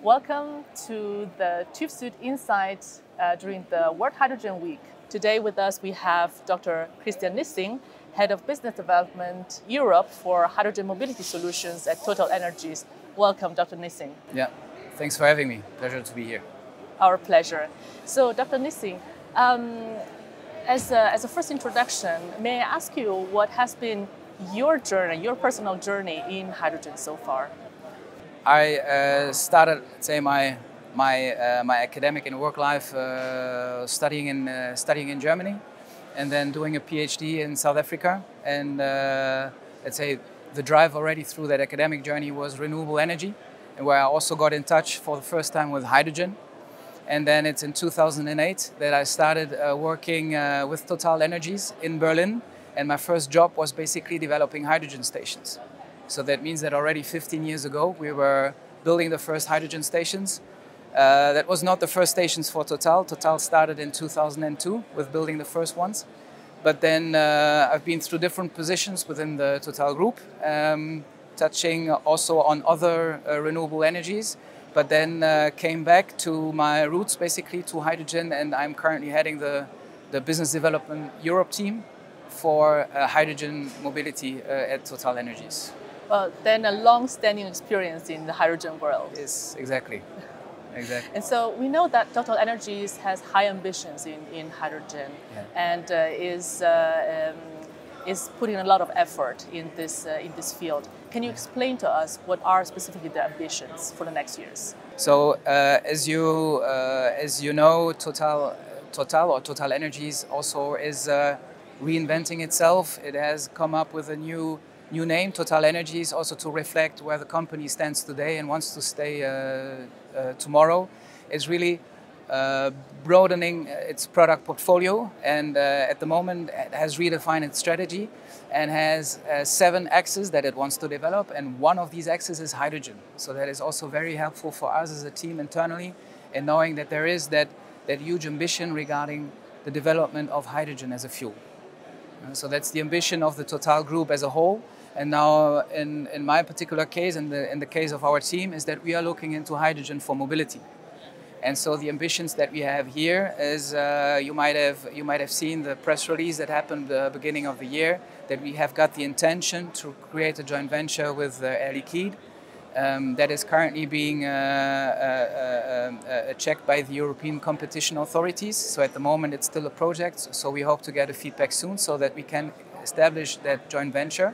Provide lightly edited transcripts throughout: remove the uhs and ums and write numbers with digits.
Welcome to the TÜV SÜD Insight during the World Hydrogen Week. Today with us we have Dr. Christian Nissing, Head of Business Development Europe for Hydrogen Mobility Solutions at TotalEnergies. Welcome, Dr. Nissing. Yeah, thanks for having me. Pleasure to be here. Our pleasure. So, Dr. Nissing, as a first introduction, may I ask you what has been your journey, your personal journey in hydrogen so far? I started, say, my academic and work life studying in Germany, and then doing a PhD in South Africa. And let's say the drive already through that academic journey was renewable energy, and where I also got in touch for the first time with hydrogen. And then it's in 2008 that I started working with TotalEnergies in Berlin, and my first job was basically developing hydrogen stations. So that means that already 15 years ago, we were building the first hydrogen stations. That was not the first stations for Total. Total started in 2002 with building the first ones. But then I've been through different positions within the Total group, touching also on other renewable energies. But then came back to my roots, basically to hydrogen, and I'm currently heading the Business Development Europe team for hydrogen mobility at TotalEnergies. Well, then a long-standing experience in the hydrogen world. Yes, exactly. Exactly. And so we know that TotalEnergies has high ambitions in hydrogen, and is putting a lot of effort in this field. Can you explain to us what are specifically the ambitions for the next years? So, as you know, Total or TotalEnergies also is reinventing itself. It has come up with a new name, TotalEnergies, also to reflect where the company stands today and wants to stay tomorrow. It's really broadening its product portfolio, and at the moment it has redefined its strategy and has 7 axes that it wants to develop, and one of these axes is hydrogen. So that is also very helpful for us as a team internally in knowing that there is that huge ambition regarding the development of hydrogen as a fuel. So that's the ambition of the Total group as a whole. And now in my particular case, in the case of our team, is that we are looking into hydrogen for mobility. And so the ambitions that we have here is, you might have seen the press release that happened the beginning of the year, that we have got the intention to create a joint venture with Air Liquide that is currently being checked by the European competition authorities. So at the moment it's still a project, so we hope to get a feedback soon so that we can establish that joint venture.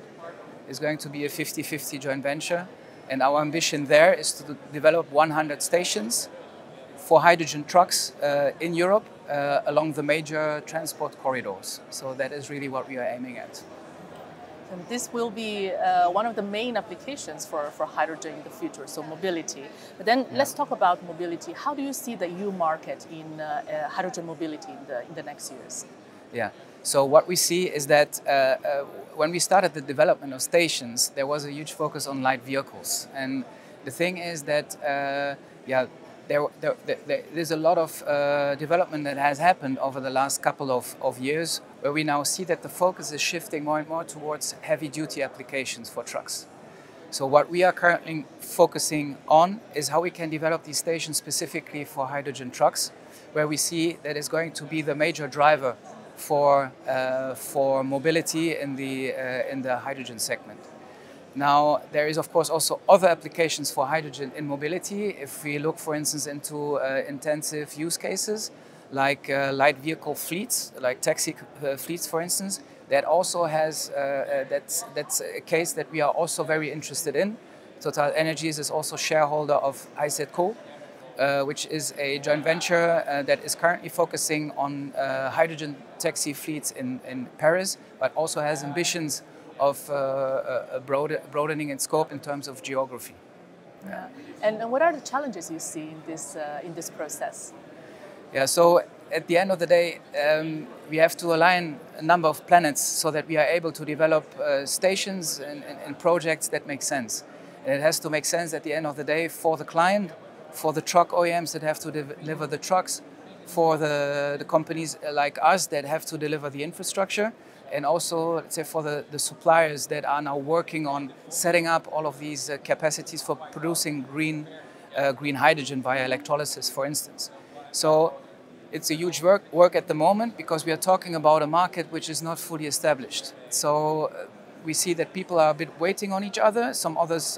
It's going to be a 50-50 joint venture, and our ambition there is to develop 100 stations for hydrogen trucks in Europe along the major transport corridors. So that is really what we are aiming at. And this will be one of the main applications for hydrogen in the future, so mobility. But then let's talk about mobility. How do you see the EU market in hydrogen mobility in the next years? Yeah, so what we see is that when we started the development of stations, there was a huge focus on light vehicles. And the thing is that, there's a lot of development that has happened over the last couple of years, where we now see that the focus is shifting more and more towards heavy-duty applications for trucks. So what we are currently focusing on is how we can develop these stations specifically for hydrogen trucks, where we see that is going to be the major driver for mobility in the hydrogen segment. Now, there is, of course, also other applications for hydrogen in mobility. If we look, for instance, into intensive use cases, like light vehicle fleets, like taxi fleets, for instance, that also has, that's a case that we are also very interested in. TotalEnergies is also shareholder of IZETCO, which is a joint venture that is currently focusing on hydrogen taxi fleets in Paris, but also has ambitions of broadening its scope in terms of geography. Yeah. And what are the challenges you see in this process? Yeah, so at the end of the day, we have to align a number of planets so that we are able to develop stations and projects that make sense. And it has to make sense at the end of the day for the client, for the truck OEMs that have to deliver the trucks, for the companies like us that have to deliver the infrastructure, and also, let's say, for the suppliers that are now working on setting up all of these capacities for producing green green hydrogen via electrolysis, for instance. So it's a huge work at the moment because we are talking about a market which is not fully established. So we see that people are a bit waiting on each other. Some others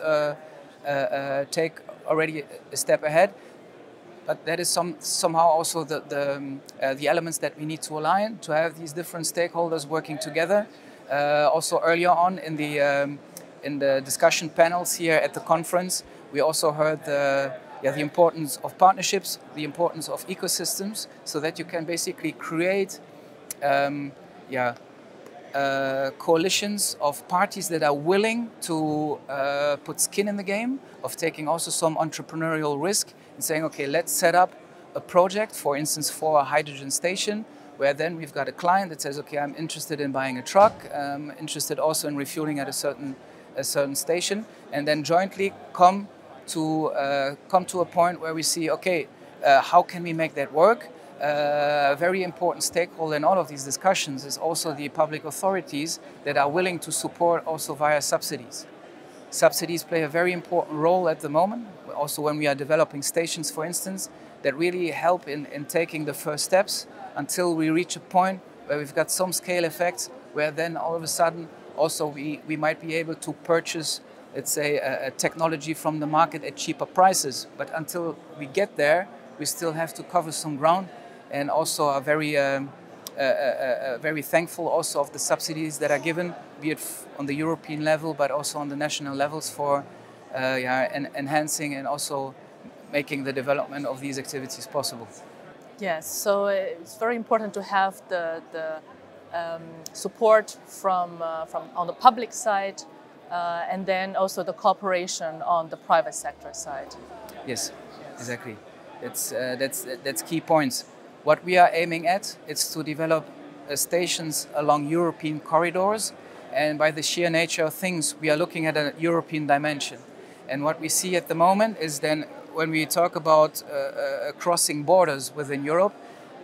take already a step ahead. But that is somehow also the elements that we need to align, to have these different stakeholders working together. Also earlier on in the discussion panels here at the conference, we also heard the importance of partnerships, the importance of ecosystems, so that you can basically create coalitions of parties that are willing to put skin in the game, of taking also some entrepreneurial risk and saying, okay, let's set up a project, for instance, for a hydrogen station, where then we've got a client that says, okay, I'm interested in buying a truck, interested also in refueling at a certain station, and then jointly come to a point where we see, okay, how can we make that work? A very important stakeholder in all of these discussions is also the public authorities that are willing to support also via subsidies. Subsidies play a very important role at the moment, also when we are developing stations, for instance, that really help in taking the first steps until we reach a point where we've got some scale effects, where then all of a sudden also we might be able to purchase, let's say, a technology from the market at cheaper prices. But until we get there, we still have to cover some ground, and also are very thankful also of the subsidies that are given, be it on the European level, but also on the national levels for enhancing and also making the development of these activities possible. Yes, so it's very important to have the support from on the public side, and then also the cooperation on the private sector side. Yes, exactly. That's key points. What we are aiming at is to develop stations along European corridors, and by the sheer nature of things, we are looking at a European dimension. And what we see at the moment is then, when we talk about crossing borders within Europe,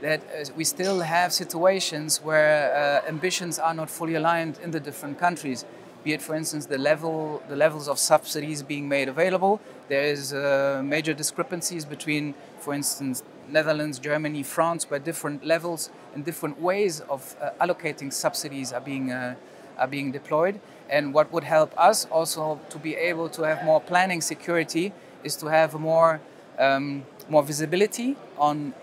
that we still have situations where ambitions are not fully aligned in the different countries. Be it, for instance, the levels of subsidies being made available. There is major discrepancies between, for instance, Netherlands, Germany, France, where different levels and different ways of allocating subsidies are being deployed. And what would help us also to be able to have more planning security is to have more visibility on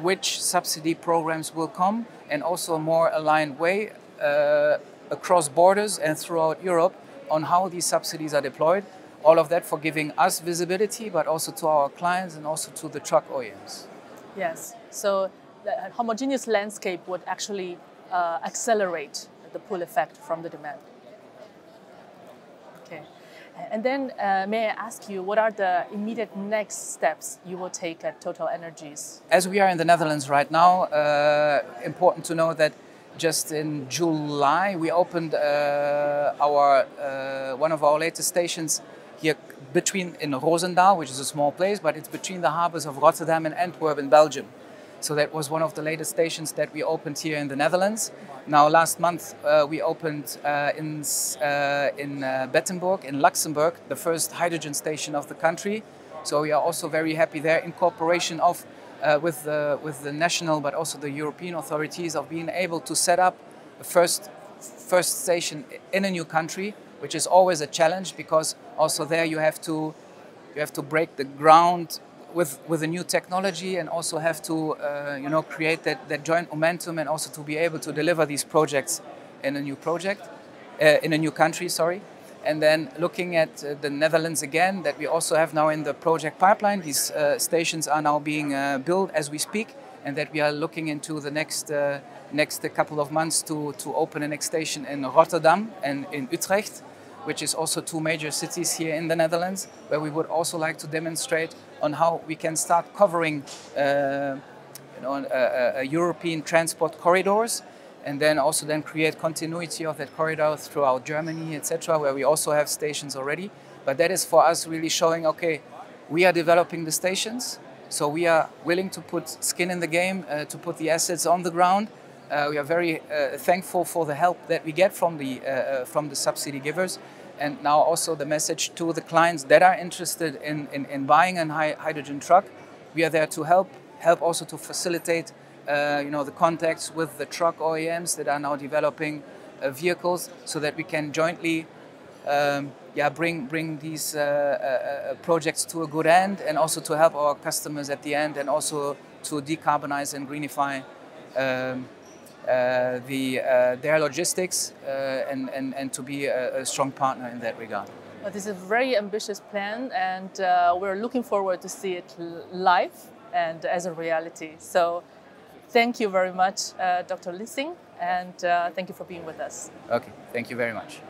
which subsidy programs will come, and also a more aligned way across borders and throughout Europe on how these subsidies are deployed. All of that for giving us visibility, but also to our clients and also to the truck OEMs. Yes, so the homogeneous landscape would actually accelerate the pull effect from the demand. Okay, and then may I ask you, what are the immediate next steps you will take at TotalEnergies? As we are in the Netherlands right now, important to know that just in July we opened one of our latest stations here in Roosendaal, which is a small place, but it's between the harbors of Rotterdam and Antwerp in Belgium. So that was one of the latest stations that we opened here in the Netherlands. Now last month we opened in Bettemburg in Luxembourg, the first hydrogen station of the country. So we are also very happy there, in cooperation with the national but also the European authorities, of being able to set up the first station in a new country, which is always a challenge, because also there you have to break the ground with a new technology, and also have to create that joint momentum, and also to be able to deliver these projects in a new country. And then looking at the Netherlands again, that we also have now in the project pipeline. These stations are now being built as we speak, and that we are looking into the next couple of months to open a next station in Rotterdam and in Utrecht, which is also two major cities here in the Netherlands, where we would also like to demonstrate on how we can start covering European transport corridors, and then also create continuity of that corridor throughout Germany, etc., where we also have stations already. But that is for us really showing, okay, we are developing the stations, so we are willing to put skin in the game, to put the assets on the ground. We are very thankful for the help that we get from the subsidy givers, and now also the message to the clients that are interested in buying a hydrogen truck. We are there to help also to facilitate the contacts with the truck OEMs that are now developing vehicles, so that we can jointly bring these projects to a good end, and also to help our customers at the end, and also to decarbonize and greenify their logistics, and to be a strong partner in that regard. Well, this is a very ambitious plan, and we're looking forward to see it live and as a reality. So thank you very much, Dr. Nissing, and thank you for being with us. Okay, thank you very much.